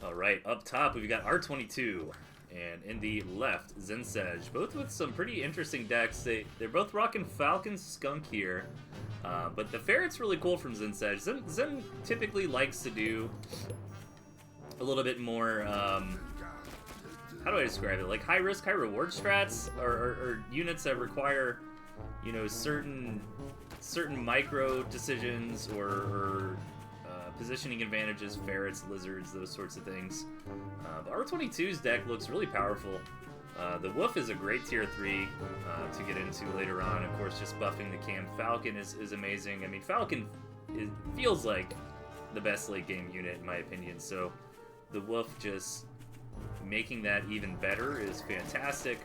Alright, up top we've got R22, and in the left, Szen, both with some pretty interesting decks. They're both rocking Falcon Skunk here, but the Ferret's really cool from Szen. Szen typically likes to do a little bit more, how do I describe it? Like high risk, high reward strats, or units that require, you know, certain micro decisions or positioning advantages, ferrets, lizards, those sorts of things. But R22's deck looks really powerful. The Wolf is a great tier 3 to get into later on. Of course, just buffing the cam. Falcon is amazing. I mean, Falcon feels like the best late game unit in my opinion, so the Wolf just making that even better is fantastic.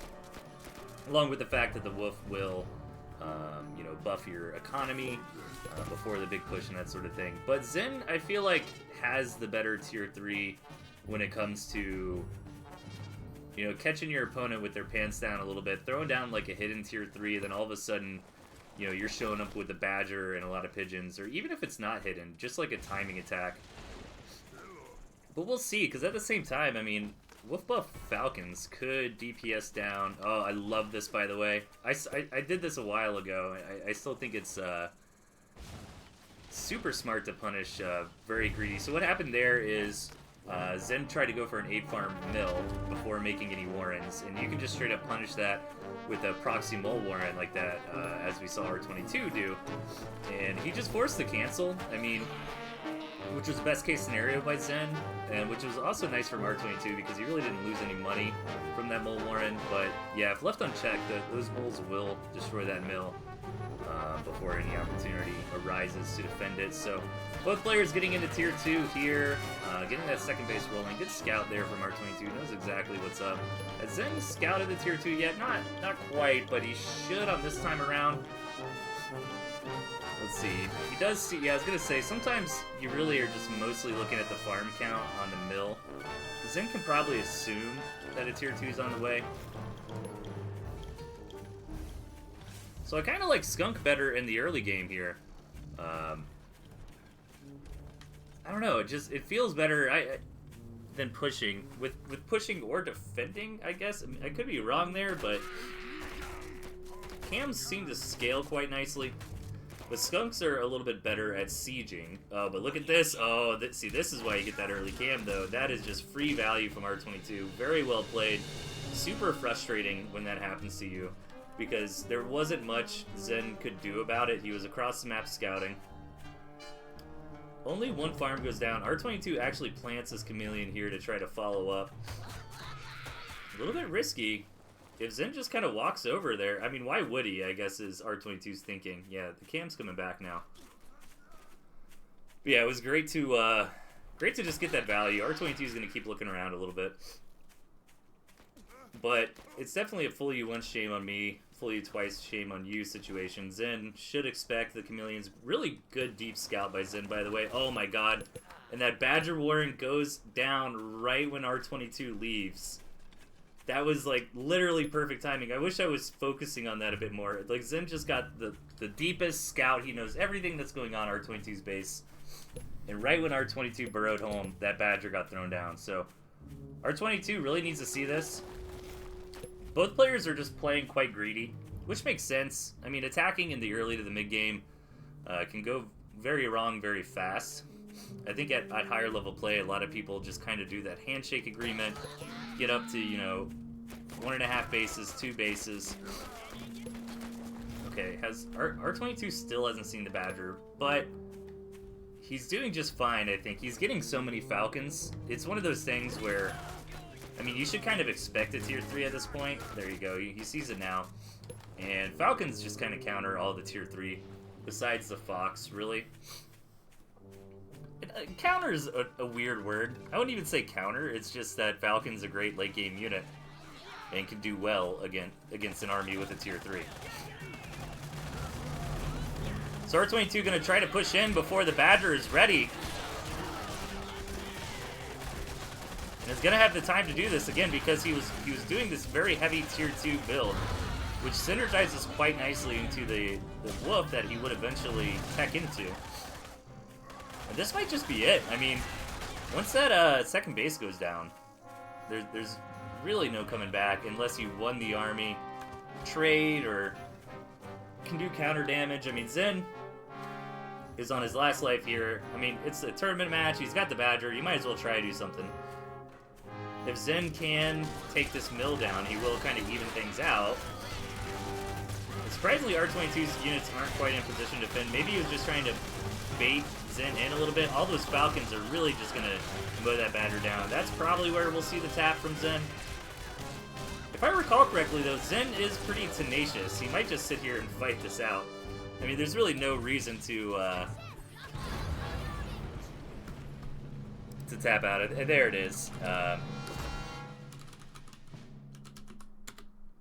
Along with the fact that the Wolf will you know, buff your economy before the big push and that sort of thing. But Szen, I feel like, has the better tier 3 when it comes to, you know, catching your opponent with their pants down a little bit, throwing down like a hidden tier 3, then all of a sudden, you know, you're showing up with a Badger and a lot of pigeons, or even if it's not hidden, just like a timing attack. But we'll see, because at the same time, I mean, Wolf buff Falcons could DPS down. Oh, I love this, by the way. I did this a while ago. I still think it's super smart to punish very greedy. So what happened there is Szen tried to go for an 8-farm mill before making any warrens, and you can just straight up punish that with a proxy mole warren like that, as we saw R22 do. And he just forced the cancel. I mean, which was best case scenario by Szen, and which was also nice from R22 because he really didn't lose any money from that mole warren. But yeah, if left unchecked, those moles will destroy that mill before any opportunity arises to defend it. So both players getting into tier 2 here, getting that second base rolling. Good scout there from R22, knows exactly what's up. Has Szen scouted the tier 2 yet? Not quite, but he should on this time around. Let's see. He does see. Yeah, I was gonna say, sometimes you really are just mostly looking at the farm count on the mill. Szen can probably assume that a tier 2 is on the way. So I kind of like Skunk better in the early game here. I don't know. It feels better than pushing. With pushing or defending, I guess. I mean, I could be wrong there, but cams seem to scale quite nicely. But Skunks are a little bit better at sieging. Oh, but look at this. Oh, see, this is why you get that early cam, though. That is just free value from R22. Very well played. Super frustrating when that happens to you, because there wasn't much Szen could do about it. He was across the map scouting. Only one farm goes down. R22 actually plants his chameleon here to try to follow up. A little bit risky. If Szen just kind of walks over there, I mean, why would he, I guess, is R22's thinking. Yeah, the cam's coming back now. But yeah, it was great to just get that value. R22 is going to keep looking around a little bit. But it's definitely a fool you once, shame on me, fool you twice, shame on you situation. Szen should expect the chameleons. Really good deep scout by Szen, by the way. Oh my god. And that Badger Warren goes down right when R22 leaves. That was, like, literally perfect timing. I wish I was focusing on that a bit more. Like, Szen just got the deepest scout. He knows everything that's going on R22's base. And right when R22 burrowed home, that Badger got thrown down. So, R22 really needs to see this. Both players are just playing quite greedy, which makes sense. I mean, attacking in the early to the mid-game can go very wrong very fast. I think at higher level play, a lot of people just kind of do that handshake agreement, get up to, you know, 1.5 bases, 2 bases. Okay, R22 still hasn't seen the Badger, but he's doing just fine, I think. He's getting so many Falcons. It's one of those things where, I mean, you should kind of expect a tier 3 at this point. There you go, he sees it now. And Falcons just kind of counter all the tier 3, besides the Fox, really. Counter is a weird word. I wouldn't even say counter, it's just that Falcon's a great late game unit and can do well against an army with a tier 3. So R22 gonna try to push in before the Badger is ready. And is gonna have the time to do this again because he was doing this very heavy tier 2 build, which synergizes quite nicely into the Wolf that he would eventually tech into. And this might just be it. I mean, Once that second base goes down, there's really no coming back unless you won the army, trade, or can do counter damage. I mean, Szen is on his last life here. I mean, it's a tournament match. He's got the Badger. You might as well try to do something. If Szen can take this mill down, he will kind of even things out. And surprisingly, R22's units aren't quite in position to defend. Maybe he was just trying to bait Szen in a little bit. All those Falcons are really just going to mow that Badger down. That's probably where we'll see the tap from Szen. If I recall correctly, though, Szen is pretty tenacious. He might just sit here and fight this out. I mean, there's really no reason to tap out. There it is.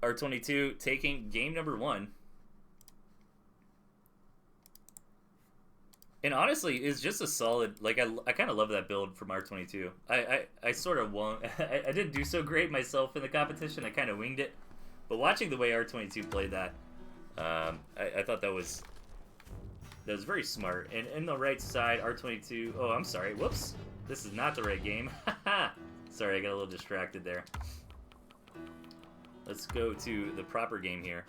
R22 taking game number 1. And honestly, it's just a solid, like, I kind of love that build from R22. I sort of won't, I didn't do so great myself in the competition. I kind of winged it. But watching the way R22 played that, I thought that was very smart. And in the right side, R22, oh, I'm sorry, whoops. This is not the right game. Sorry, I got a little distracted there. Let's go to the proper game here.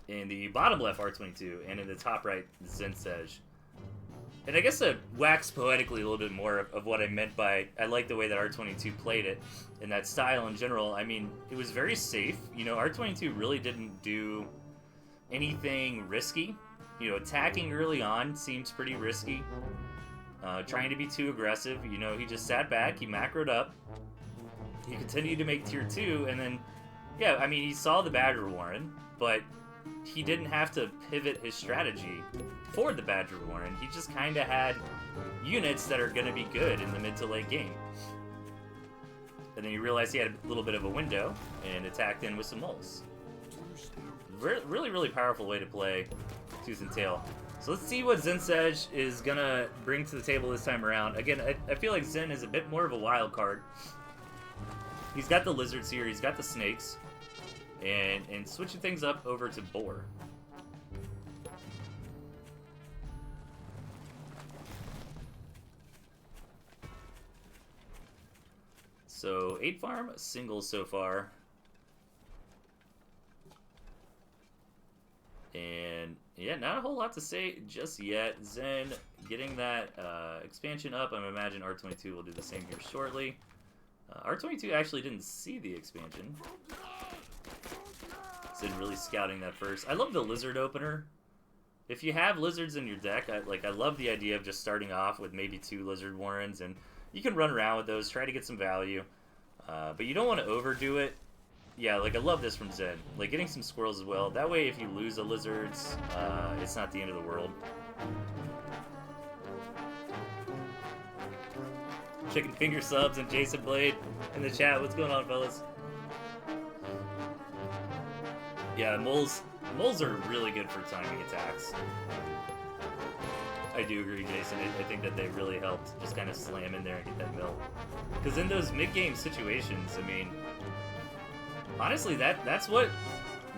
In the bottom left, R22, and in the top right, Szen. And I guess to wax poetically a little bit more of what I meant by I like the way that R22 played it and that style in general. I mean, it was very safe. You know, R22 really didn't do anything risky. You know, attacking early on seems pretty risky. Trying to be too aggressive. You know, he just sat back, he macroed up. He continued to make tier 2, and then, yeah, I mean, he saw the Badger Warren, but he didn't have to pivot his strategy for the Badger Warren. He just kind of had units that are going to be good in the mid to late game. And then he realized he had a little bit of a window and attacked in with some moles. Really, really powerful way to play Tooth and Tail. So let's see what Szen is going to bring to the table this time around. Again, I feel like Szen is a bit more of a wild card. He's got the lizards here, he's got the snakes. And switching things up over to boar. So 8 farm singles so far. And yeah, not a whole lot to say just yet. Szen getting that expansion up. I imagine R22 will do the same here shortly. R22 actually didn't see the expansion. Szen really scouting that first. I love the lizard opener. If you have lizards in your deck, I love the idea of just starting off with maybe 2 lizard warrens, and you can run around with those, try to get some value. But you don't want to overdo it. Yeah, like I love this from Szen. Like getting some squirrels as well. That way if you lose the lizards, it's not the end of the world. Chicken finger subs and Jason Blade in the chat. What's going on, fellas? Yeah, moles are really good for timing attacks. I do agree, Jason. I think that they really helped just kind of slam in there and get that mill. Because in those mid-game situations, I mean, honestly, that's what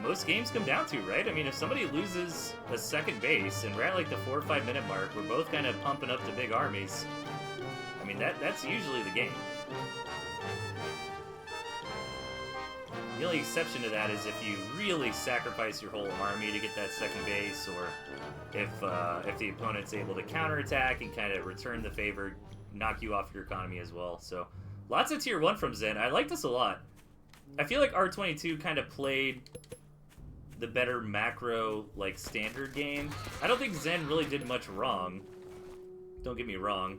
most games come down to, right? I mean, if somebody loses a second base and we're at like the 4 or 5 minute mark, we're both kind of pumping up to big armies. I mean, that's usually the game. The only exception to that is if you really sacrifice your whole army to get that second base, or if the opponent's able to counterattack and kind of return the favor, knock you off your economy as well. So, lots of tier 1 from Szen. I like this a lot. I feel like R22 kind of played the better macro, like, standard game. I don't think Szen really did much wrong. Don't get me wrong.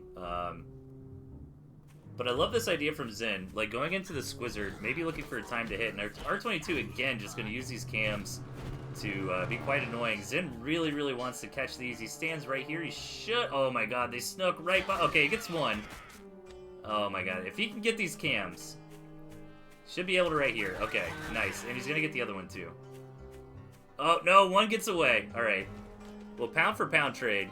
But I love this idea from Szen, like going into the Squizzard, maybe looking for a time to hit, and R22 again just going to use these cams to be quite annoying. Szen really, really wants to catch these. He stands right here. He should. Oh my god, they snuck right by. Okay, he gets one. Oh my god, if he can get these cams, should be able to right here. Okay, nice, and he's going to get the other one too. Oh no, one gets away. All right, well, pound for pound trade.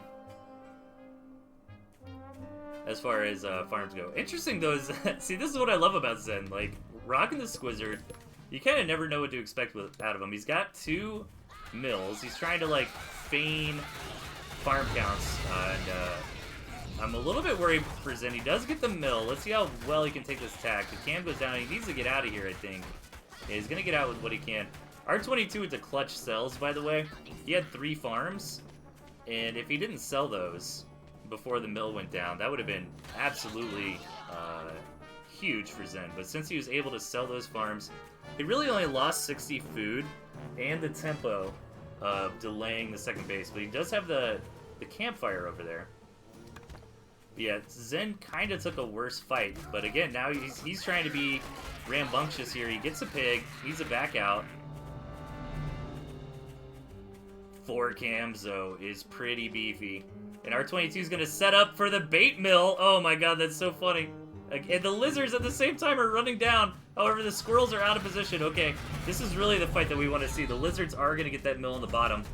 As far as farms go. Interesting though is, see, this is what I love about Szen. Like, rocking the Squizzard, you kind of never know what to expect out of him. He's got 2 mills. He's trying to, like, feign farm counts. And I'm a little bit worried for Szen. He does get the mill. Let's see how well he can take this attack. The cam goes down. He needs to get out of here, I think. Yeah, he's going to get out with what he can. R22 with the clutch sells, by the way. He had 3 farms, and if he didn't sell those before the mill went down, that would have been absolutely huge for Szen. But since he was able to sell those farms, he really only lost 60 food and the tempo of delaying the second base. But he does have the campfire over there. But yeah, Szen kind of took a worse fight. But again, now he's trying to be rambunctious here. He gets a pig. He's a back out. 4 cams, though, is pretty beefy. And R22 is going to set up for the bait mill. Oh my god, that's so funny. And the lizards at the same time are running down. However, the squirrels are out of position. Okay, this is really the fight that we want to see. The lizards are going to get that mill in the bottom.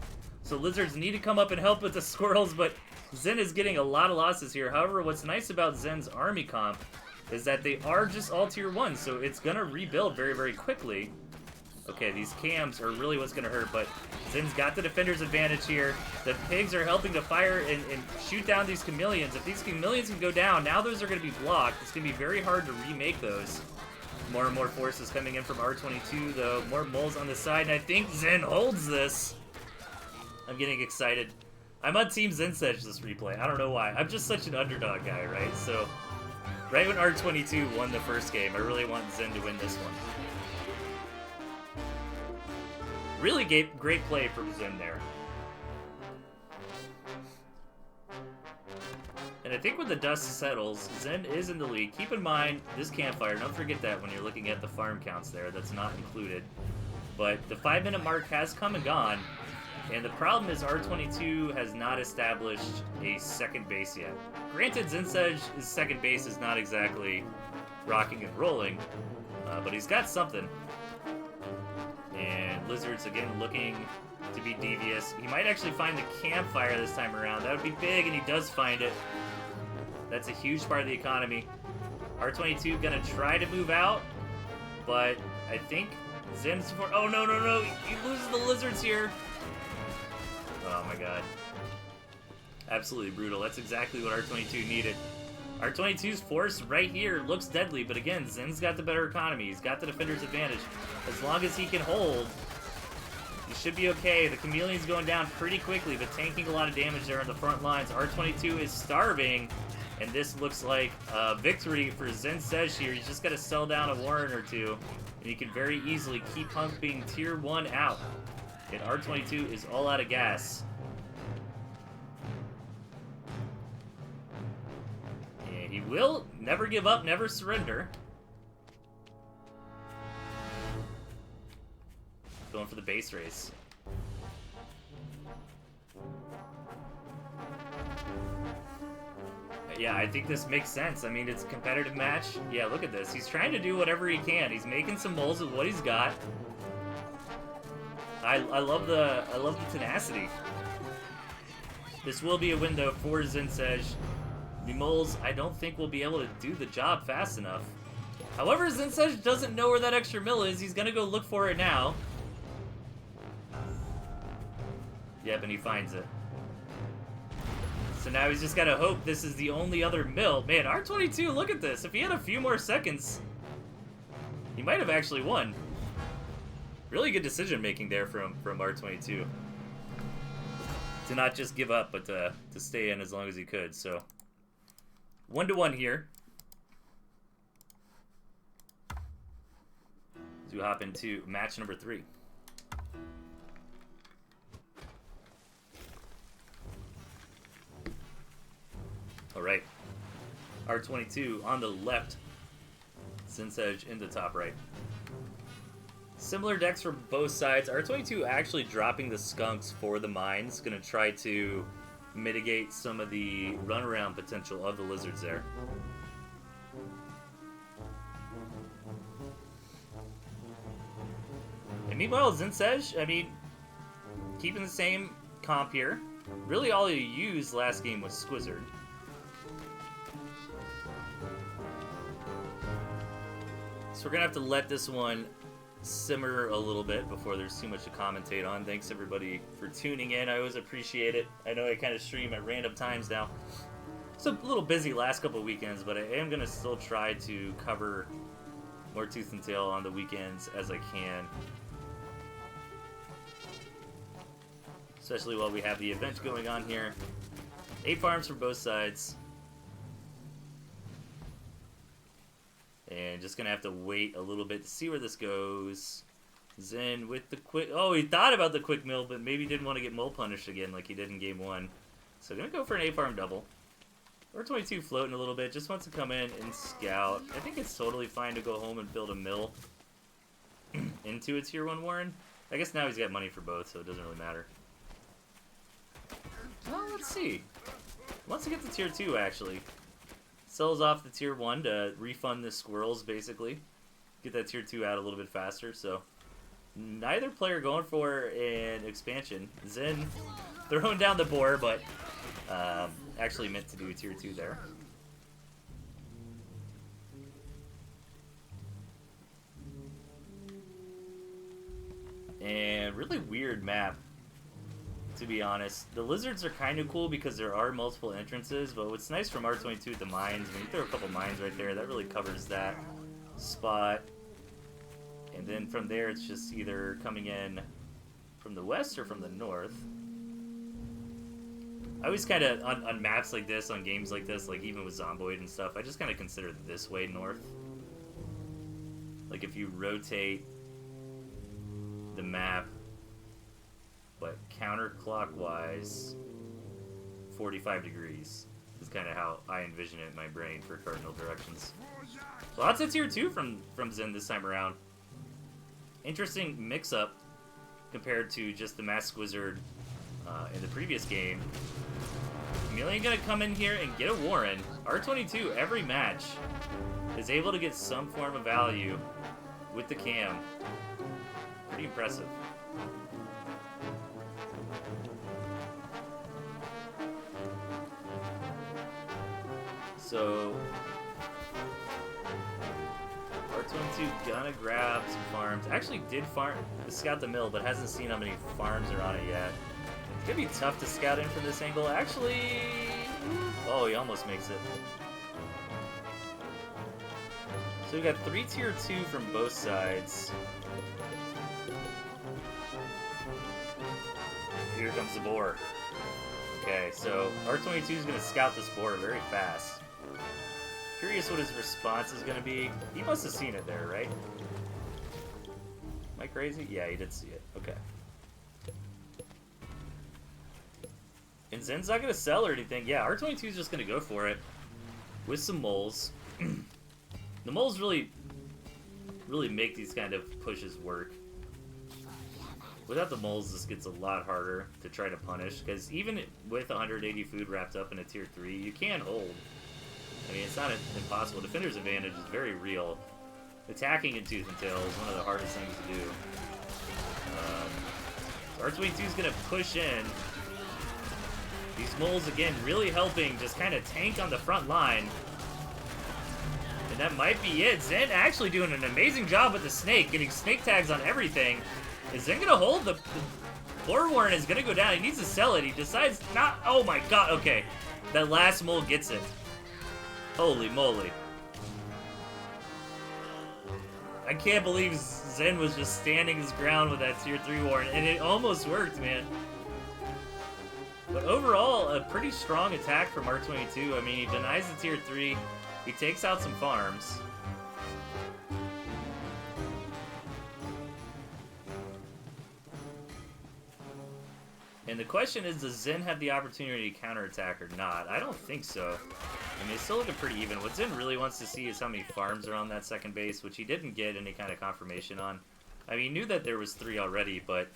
So lizards need to come up and help with the squirrels, but Szen is getting a lot of losses here. However, what's nice about Zen's army comp is that they are just all tier 1, so it's going to rebuild very, very quickly. Okay, these cams are really what's going to hurt, but Szen's got the defender's advantage here. The pigs are helping to fire and shoot down these chameleons. If these chameleons can go down, now those are going to be blocked. It's going to be very hard to remake those. More and more forces coming in from R22, though. More moles on the side, and I think Szen holds this. I'm getting excited. I'm on Team Zensedge this replay. I don't know why. I'm just such an underdog guy, right? So, right when R22 won the first game, I really want Szen to win this one. Really great play from Szen there. And I think when the dust settles, Szen is in the lead. Keep in mind, this campfire, don't forget that when you're looking at the farm counts there, that's not included. But the 5-minute mark has come and gone, and the problem is R22 has not established a second base yet. Granted, Zensedge's second base is not exactly rocking and rolling, but he's got something. And Lizard's again looking to be devious. He might actually find the campfire this time around. That would be big, and he does find it. That's a huge part of the economy. R22 gonna try to move out, but I think Szen's for. Oh no no no! He loses the lizards here. Oh my god! Absolutely brutal. That's exactly what R22 needed. R22's force right here looks deadly, but again, Szen's got the better economy. He's got the defender's advantage. As long as he can hold, he should be okay. The chameleon's going down pretty quickly, but tanking a lot of damage there on the front lines. R22 is starving, and this looks like a victory for Zensedge here. He's just got to sell down a warren or two, and he can very easily keep pumping tier 1 out. And R22 is all out of gas. He will never give up, never surrender. Going for the base race. Yeah, I think this makes sense. I mean, it's a competitive match. Yeah, look at this. He's trying to do whatever he can. He's making some moles with what he's got. I love the tenacity. This will be a window for Zensedge. The moles, I don't think, will be able to do the job fast enough. However, Zensedge doesn't know where that extra mill is. He's gonna go look for it now. Yep, and he finds it. So now he's just gotta hope this is the only other mill. Man, R22, look at this. If he had a few more seconds, he might have actually won. Really good decision making there from R22. To not just give up, but to stay in as long as he could, so. 1-1 here. As we hop into match number 3. Alright. R22 on the left. Zensedge in the top right. Similar decks from both sides. R22 actually dropping the skunks for the mines. Gonna try to mitigate some of the runaround potential of the lizards there. And meanwhile, Zensedge, I mean, keeping the same comp here. Really all he used last game was Squizzard. So we're gonna have to let this one simmer a little bit before there's too much to commentate on. Thanks everybody for tuning in. I always appreciate it. I know I kind of stream at random times now. It's a little busy last couple of weekends, but I am going to still try to cover more Tooth and Tail on the weekends as I can. Especially while we have the event going on here. 8 farms for both sides. And just going to have to wait a little bit to see where this goes. Szen with the quick... Oh, he thought about the quick mill, but maybe didn't want to get mole punished again like he did in game 1. So going to go for an 8 farm double. R22 floating a little bit, just wants to come in and scout. I think it's totally fine to go home and build a mill into a tier 1 Warren. I guess now he's got money for both, so it doesn't really matter. Well, let's see. Wants to get to tier 2, actually. Sells off the tier 1 to refund the squirrels, basically. Get that tier 2 out a little bit faster, so... Neither player going for an expansion. Szen throwing down the boar, but actually meant to do tier 2 there. And really weird map, to be honest. The lizards are kind of cool because there are multiple entrances, but what's nice from R22, the mines, when you throw a couple mines right there, that really covers that spot. And then from there, it's just either coming in from the west or from the north. I always kind of, on maps like this, on games like this, like even with Zomboid and stuff, I just kind of consider this way north. Like if you rotate the map, but counterclockwise, 45 degrees is kind of how I envision it in my brain for cardinal directions. Lots of tier 2 from Szen this time around. Interesting mix-up compared to just the Masked Wizard in the previous game. Chameleon gonna come in here and get a Warren. R22, every match, is able to get some form of value with the cam. Pretty impressive. So, R22 gonna grab some farms. Actually did scout the mill, but hasn't seen how many farms are on it yet. It's gonna be tough to scout in from this angle. Actually, oh, he almost makes it. So we got 3 tier 2 from both sides. Here comes the boar. Okay, so R22 is gonna scout this boar very fast. Curious what his response is going to be. He must have seen it there, right? Am I crazy? Yeah, he did see it. Okay. And Szen's not going to sell or anything. Yeah, R22 is just going to go for it with some moles. The moles really make these kind of pushes work. Without the moles, this gets a lot harder to try to punish, because even with 180 food wrapped up in a tier 3, you can hold. I mean, it's not impossible. Defender's advantage is very real. Attacking in Tooth and Tail is one of the hardest things to do. R22 is going to push in. These moles, again, really helping just kind of tank on the front line. And that might be it. Szen actually doing an amazing job with the snake, getting snake tags on everything. Is Szen going to hold? The Boar Warren is going to go down. He needs to sell it. He decides not... Oh my god, okay. That last mole gets it. Holy moly. I can't believe Szen was just standing his ground with that tier 3 Warren, and it almost worked, man. But overall, a pretty strong attack from R22. I mean, he denies the tier 3, he takes out some farms. And the question is, does Szen have the opportunity to counterattack or not? I don't think so. I mean, it's still looking pretty even. What Szen really wants to see is how many farms are on that second base, which he didn't get any kind of confirmation on. I mean, he knew that there was 3 already, but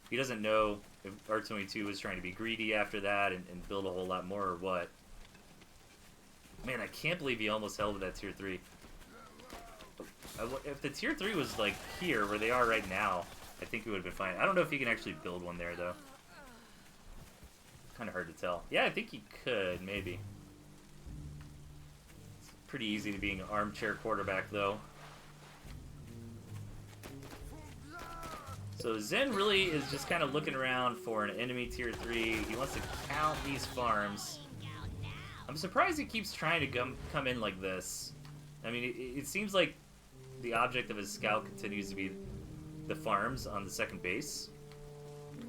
he doesn't know if R22 was trying to be greedy after that and build a whole lot more or what. Man, I can't believe he almost held with that tier 3. If the tier 3 was, like, here, where they are right now, I think it would have been fine. I don't know if he can actually build one there, though. Kind of hard to tell. Yeah, I think he could, maybe. It's pretty easy to be an armchair quarterback, though. So Szen really is just kind of looking around for an enemy tier 3. He wants to count these farms. I'm surprised he keeps trying to come in like this. I mean, it seems like the object of his scout continues to be the farms on the second base.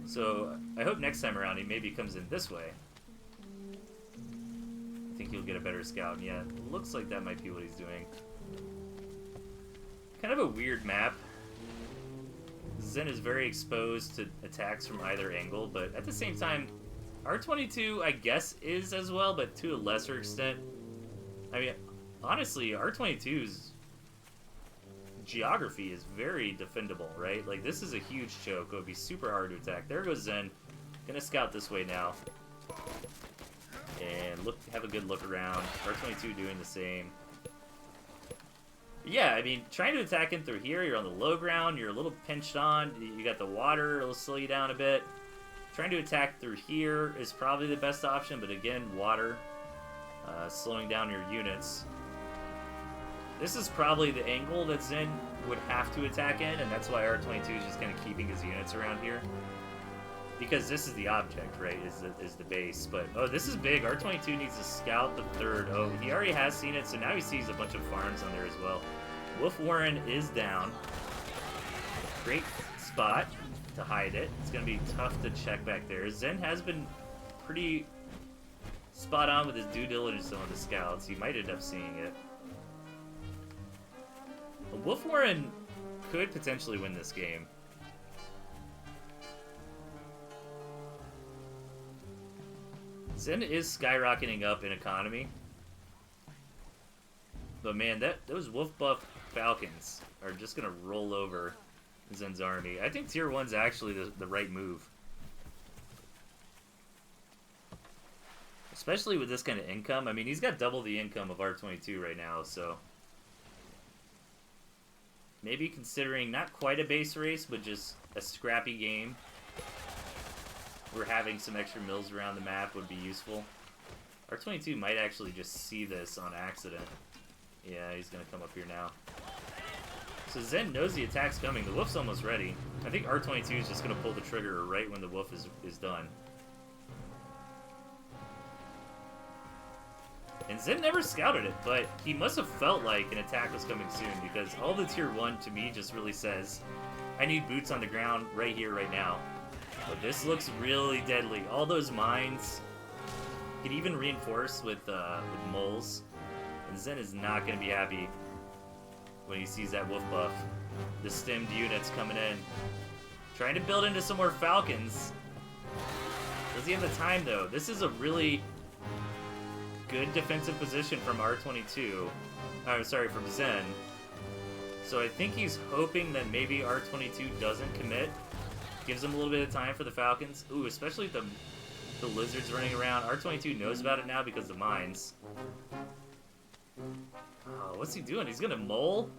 So I hope next time around he maybe comes in this way. I think he'll get a better scout. And yeah, it looks like that might be what he's doing. Kind of a weird map. Szen is very exposed to attacks from either angle, but at the same time, R22, I guess, is as well, but to a lesser extent. I mean, honestly, R22's geography is very defendable, right? Like, this is a huge choke. It would be super hard to attack. There goes Szen. Gonna scout this way now. And look, have a good look around. R22 doing the same. Yeah, I mean, trying to attack in through here, you're on the low ground, you're a little pinched on, you got the water, it'll slow you down a bit. Trying to attack through here is probably the best option, but again, water, slowing down your units. This is probably the angle that Szen would have to attack in, and that's why R22 is just kind of keeping his units around here. Because this is the object, right, is the base. But, oh, this is big. R22 needs to scout the third. Oh, he already has seen it, so now he sees a bunch of farms on there as well. Wolf Warren is down. Great spot to hide it. It's going to be tough to check back there. Szen has been pretty spot on with his due diligence on the scouts. He might end up seeing it. Wolf Warren could potentially win this game. Szen is skyrocketing up in economy. But man, those Wolf Buff Falcons are just going to roll over Szen's army. I think Tier 1's actually the right move. Especially with this kind of income. I mean, he's got double the income of R22 right now, so... Maybe considering not quite a base race, but just a scrappy game where having some extra mills around the map would be useful. R22 might actually just see this on accident. Yeah, he's going to come up here now. So Szen knows the attack's coming. The wolf's almost ready. I think R22 is just going to pull the trigger right when the wolf is done. And Szen never scouted it, but he must have felt like an attack was coming soon, because all the Tier 1 to me just really says, I need boots on the ground right here, right now. But this looks really deadly. All those mines could even reinforce with moles. And Szen is not going to be happy when he sees that wolf buff. The stemmed units coming in. Trying to build into some more falcons. Does he have the time, though? This is a really good defensive position from R22. I'm sorry, from Szen. So I think he's hoping that maybe R22 doesn't commit. Gives him a little bit of time for the falcons. Ooh, especially the lizards running around. R22 knows about it now because of the mines. Oh, what's he doing? He's gonna mole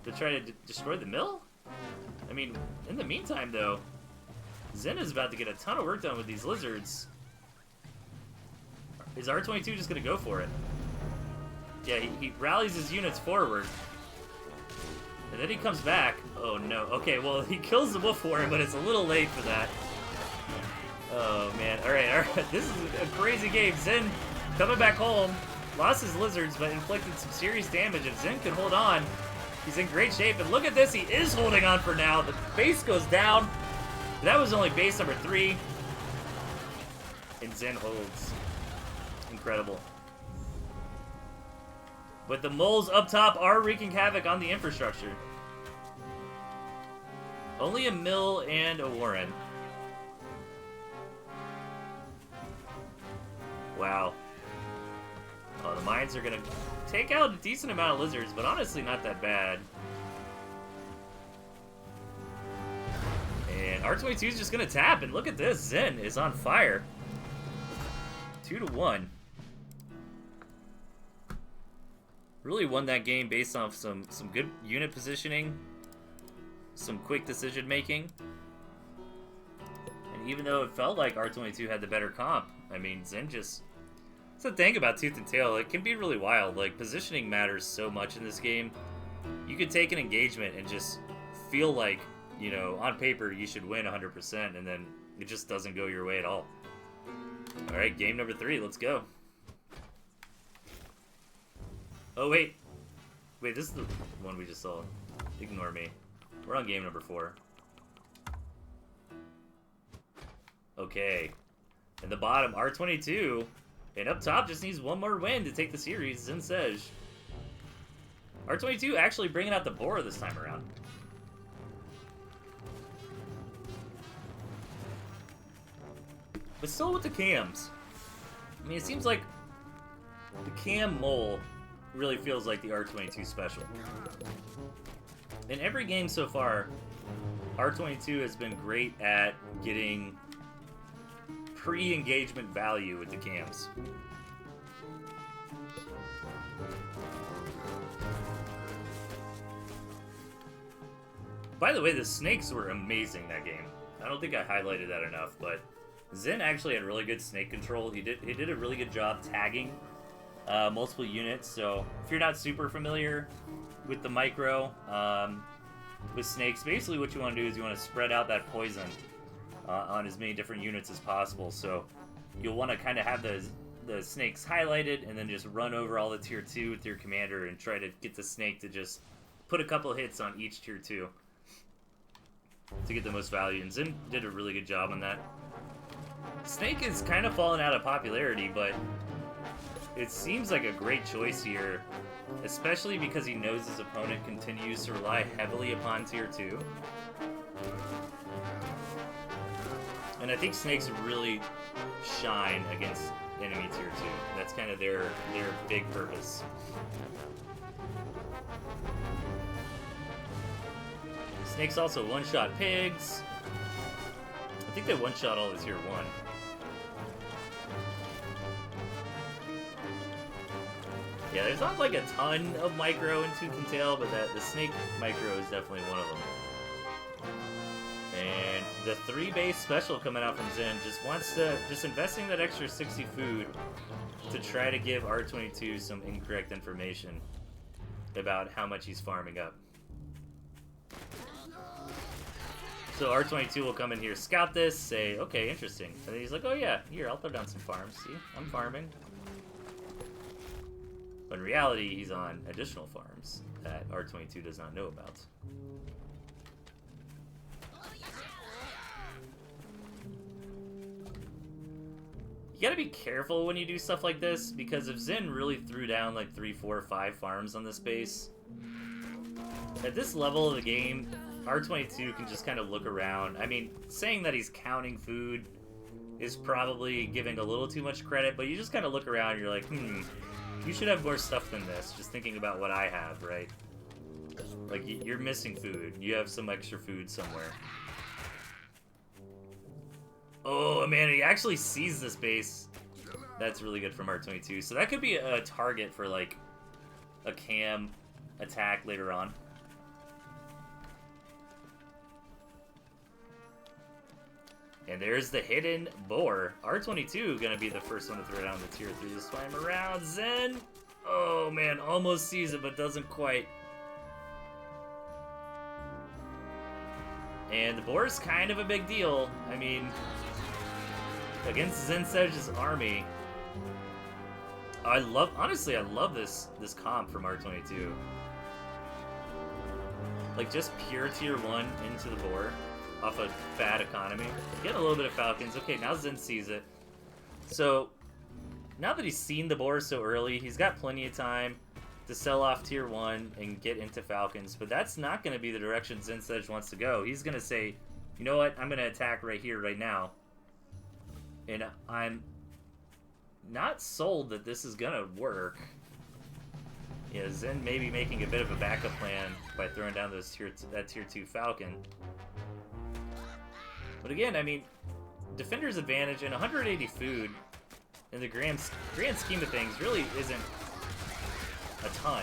to try to destroy the mill? I mean, in the meantime, though, Szen is about to get a ton of work done with these lizards. Is R22 just gonna go for it? Yeah, he rallies his units forward. And then he comes back. Oh no. Okay, well, he kills the wolf warren, but it's a little late for that. Oh man. Alright. This is a crazy game. Szen coming back home. Lost his lizards, but inflicted some serious damage. If Szen can hold on, he's in great shape. And look at this. He is holding on for now. The base goes down. That was only base number 3. And Szen holds. Incredible. But the moles up top are wreaking havoc on the infrastructure. Only a mill and a warren. Wow. Oh, the mines are going to take out a decent amount of lizards, but honestly not that bad. And R22 is just going to tap, and look at this. Szen is on fire. 2-1. Really won that game based off some good unit positioning, some quick decision making, and even though it felt like R22 had the better comp, I mean, Szen just... That's the thing about Tooth and Tail, it can be really wild. Like, positioning matters so much in this game. You could take an engagement and just feel like, you know, on paper you should win 100%, and then it just doesn't go your way at all. Alright, game number 3, let's go. Oh, wait. Wait, this is the one we just saw. Ignore me. We're on game number 4. Okay. In the bottom, R22. And up top just needs one more win to take the series. Szen. R22 actually bringing out the boar this time around. But still with the cams. I mean, it seems like the cam mole really feels like the R22 special. In every game so far, R22 has been great at getting pre-engagement value with the cams. By the way, the snakes were amazing that game. I don't think I highlighted that enough, but Szen actually had really good snake control. He did a really good job tagging multiple units. So if you're not super familiar with the micro with snakes, basically what you want to do is you want to spread out that poison on as many different units as possible. So you'll want to kind of have the snakes highlighted and then just run over all the tier 2 with your commander and try to get the snake to just put a couple hits on each tier 2 to get the most value. And Szen did a really good job on that. Snake is kind of fallen out of popularity, but it seems like a great choice here, especially because he knows his opponent continues to rely heavily upon tier 2. And I think snakes really shine against enemy tier 2. That's kind of their big purpose. Snakes also one-shot pigs. I think they one-shot all the tier 1. Yeah, there's not like a ton of micro in ToothandTail, but the snake micro is definitely one of them. And the 3 base special coming out from Szen just investing that extra 60 food to try to give R22 some incorrect information about how much he's farming up. So R22 will come in here, scout this, say, okay, interesting. And then he's like, oh yeah, here, I'll throw down some farms. See, I'm farming. But in reality, he's on additional farms that R22 does not know about. You gotta be careful when you do stuff like this, because if Szen really threw down like 3, 4, 5 farms on this base, at this level of the game, R22 can just kind of look around. I mean, saying that he's counting food is probably giving a little too much credit, but you just kind of look around and you're like, you should have more stuff than this, just thinking about what I have, right? Like, you're missing food. You have some extra food somewhere. Oh, man, he actually sees this base. That's really good from R22. So that could be a target for, like, a cam attack later on. And there's the hidden boar. R22 gonna be the first one to throw down the tier 3 this time around. Szen! Oh man, almost sees it, but doesn't quite. And the boar is kind of a big deal. I mean, against Szen's army. Honestly, I love this comp from R22. Like, just pure tier 1 into the boar. Off a bad economy. Getting a little bit of falcons. Okay, now Szen sees it. So, now that he's seen the boar so early, he's got plenty of time to sell off tier 1 and get into falcons. But that's not going to be the direction Szen wants to go. He's going to say, you know what, I'm going to attack right here, right now. And I'm not sold that this is going to work. Yeah, Szen maybe making a bit of a backup plan by throwing down that tier 2 falcon. But again, I mean, defender's advantage and 180 food in the grand scheme of things really isn't a ton.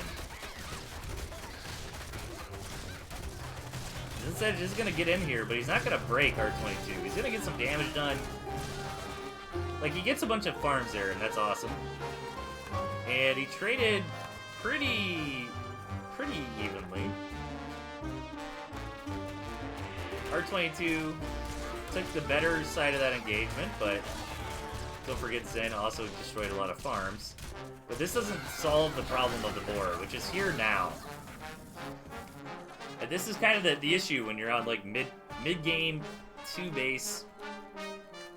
Szen is going to get in here, but he's not going to break R22. He's going to get some damage done. Like, he gets a bunch of farms there, and that's awesome. And he traded pretty evenly. R22 took the better side of that engagement, but Don't forget Szen also destroyed a lot of farms. But this doesn't solve the problem of the boar, which is here now. And this is kind of the issue when you're on like mid-game 2-base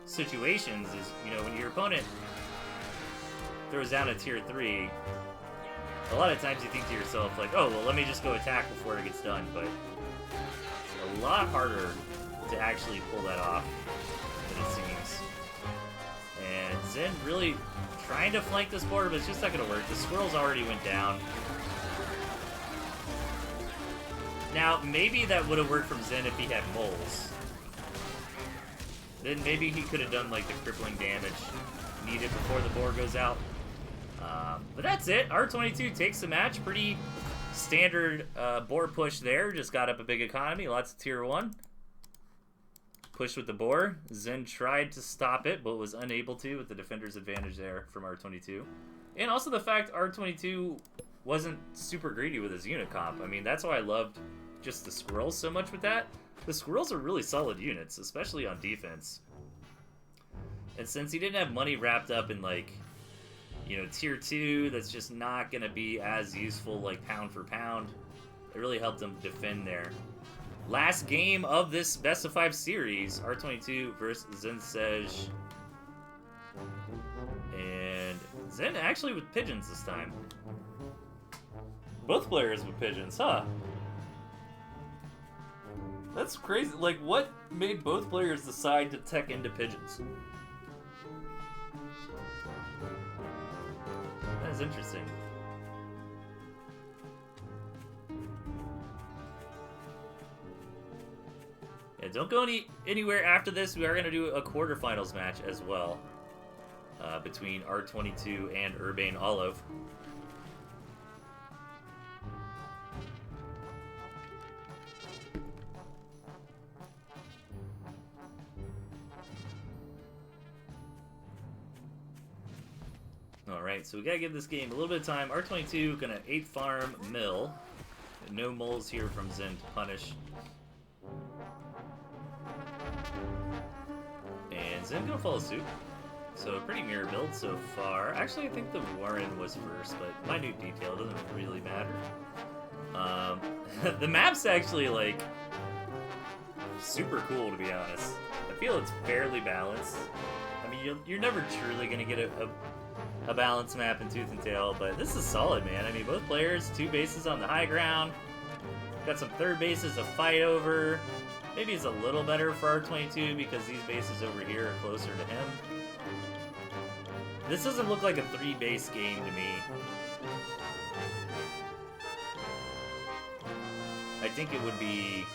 situations is, you know, when your opponent throws down a tier 3, a lot of times you think to yourself like, oh, well, let me just go attack before it gets done, but it's a lot harder to actually pull that off than it seems. And Szen really trying to flank this board, but it's just not going to work. The squirrels already went down. Now, maybe that would have worked from Szen if he had moles. Then maybe he could have done like the crippling damage needed before the board goes out. But that's it. R22 takes the match. Pretty standard boar push there. Just got up a big economy. Lots of tier 1. Push with the boar. Szen tried to stop it, but was unable to with the defender's advantage there from R22. And also the fact R22 wasn't super greedy with his unit comp. I mean, that's why I loved just the squirrels so much with that. The squirrels are really solid units, especially on defense. And since he didn't have money wrapped up in, like, you know, tier 2, that's just not going to be as useful, like, pound for pound. It really helped him defend there. Last game of this best of 5 series, R22 versus Szen. And Szen actually with pigeons this time. Both players with pigeons, huh? That's crazy. Like, what made both players decide to tech into pigeons? That is interesting. Yeah, don't go anywhere after this. We are going to do a quarterfinals match as well. Between R22 and Urbane Olive. Alright, so we gotta give this game a little bit of time. R22 gonna 8 farm mill. No moles here from Szen to punish. And Szen gonna follow suit. So a pretty mirror build so far. Actually, I think the Warren was first, but minute detail doesn't really matter. The map's actually, like, super cool, to be honest. I feel it's fairly balanced. I mean, you're never truly gonna get a balanced map in Tooth and Tail, but this is solid, man. I mean, both players, 2 bases on the high ground. Got some third bases to fight over. Maybe it's a little better for R22 because these bases over here are closer to him. This doesn't look like a 3-base game to me. I think it would be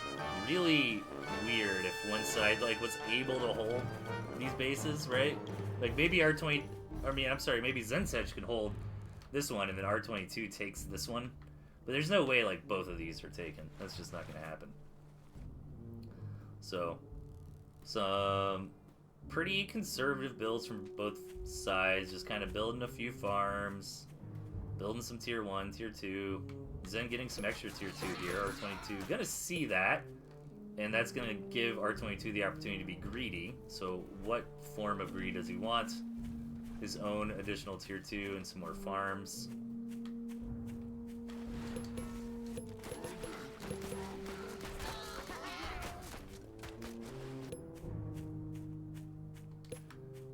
really weird if one side like was able to hold these bases, right? Like maybe maybe Szen can hold this one and then R22 takes this one. But there's no way like both of these are taken. That's just not gonna happen. So some pretty conservative builds from both sides, just kind of building a few farms, building some tier 1, tier 2. Szen getting some extra tier 2 here. R22 gonna see that, and that's gonna give R22 the opportunity to be greedy. So what form of greed does he want? His own additional tier 2 and some more farms.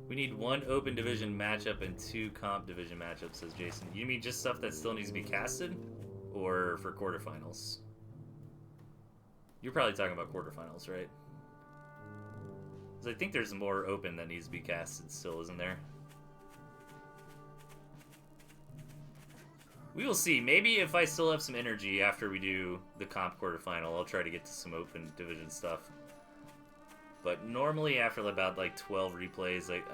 We need 1 open division matchup and 2 comp division matchups, says Jason. You mean just stuff that still needs to be casted? Or for quarterfinals? You're probably talking about quarterfinals, right? Because I think there's more open that needs to be casted still, isn't there? We will see. Maybe if I still have some energy after we do the comp quarterfinal, I'll try to get to some open division stuff. But normally after about like 12 replays, like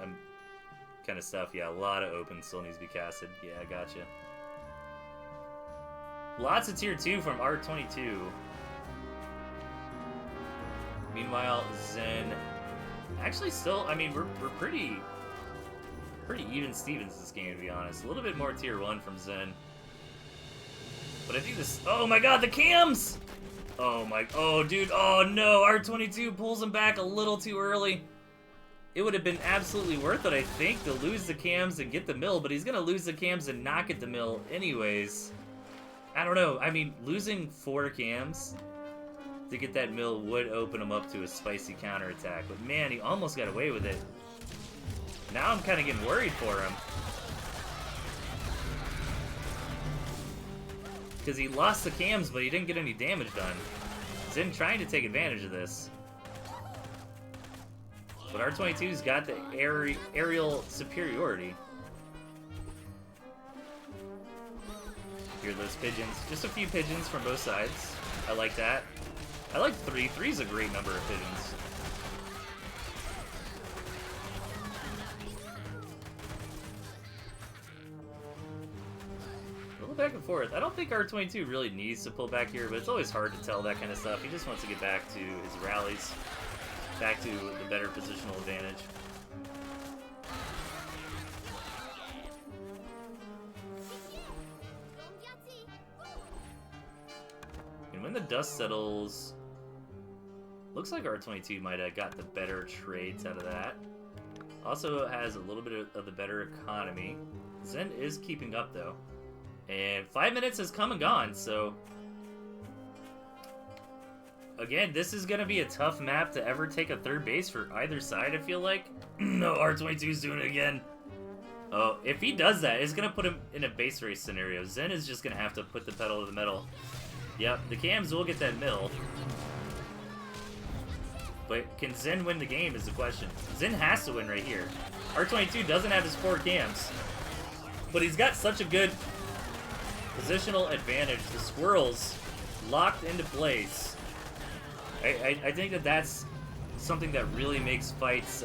kind of stuff, yeah, a lot of open still needs to be casted. Yeah, I gotcha. Lots of tier 2 from R22. Meanwhile, Szen actually still, I mean, we're pretty even Stevens this game, to be honest. A little bit more tier 1 from Szen. But I think this, oh my god, the cams! Oh dude, oh no, R22 pulls him back a little too early. it would have been absolutely worth it, I think, to lose the cams and get the mill, but he's going to lose the cams and not get the mill anyways. I don't know. I mean, losing 4 cams to get that mill would open him up to a spicy counterattack, but man, he almost got away with it. Now I'm kind of getting worried for him. Because he lost the cams, but he didn't get any damage done. Szen trying to take advantage of this. But R22's got the aerial superiority. Here are those pigeons. Just a few pigeons from both sides. I like that. I like 3. 3's a great number of pigeons. A little back and forth. I don't think R22 really needs to pull back here, but it's always hard to tell that kind of stuff. He just wants to get back to his rallies. Back to the better positional advantage. And when the dust settles, looks like R22 might have got the better trades out of that. Also has a little bit of the better economy. Szen is keeping up though. And 5 minutes has come and gone, so again, this is going to be a tough map to ever take a third base for either side, I feel like. No, R22's doing it again. Oh, if he does that, it's going to put him in a base race scenario. Szen is just going to have to put the pedal to the metal. Yep, the cams will get that mill. But can Szen win the game is the question. Szen has to win right here. R22 doesn't have his 4 cams. But he's got such a good positional advantage. The squirrels locked into place. I think that that's something that really makes fights,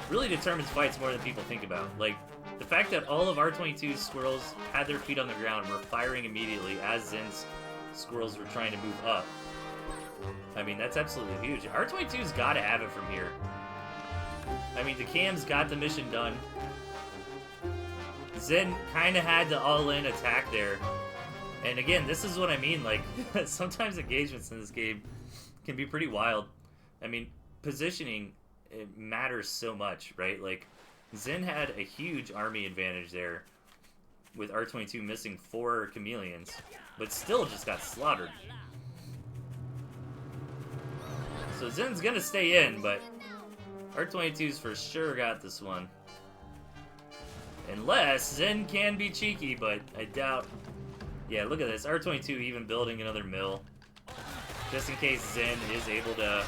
really determines fights more than people think about. Like, the fact that all of R22's squirrels had their feet on the ground and were firing immediately as Szen's squirrels were trying to move up. I mean, that's absolutely huge. R22's got to have it from here. I mean, the cams got the mission done. Szen kind of had the all-in attack there. And again, this is what I mean, like, sometimes engagements in this game can be pretty wild. I mean, positioning, it matters so much, right? Like, Szen had a huge army advantage there with R22 missing 4 chameleons, but still just got slaughtered. So Szen's gonna stay in, but R22's for sure got this one. Unless Szen can be cheeky, but I doubt. Yeah, look at this. R22 even building another mill. Just in case Szen is able to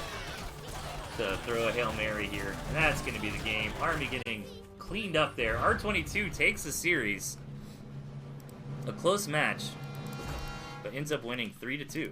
throw a Hail Mary here. And that's going to be the game. Army getting cleaned up there. R22 takes the series. A close match, but ends up winning 3-2.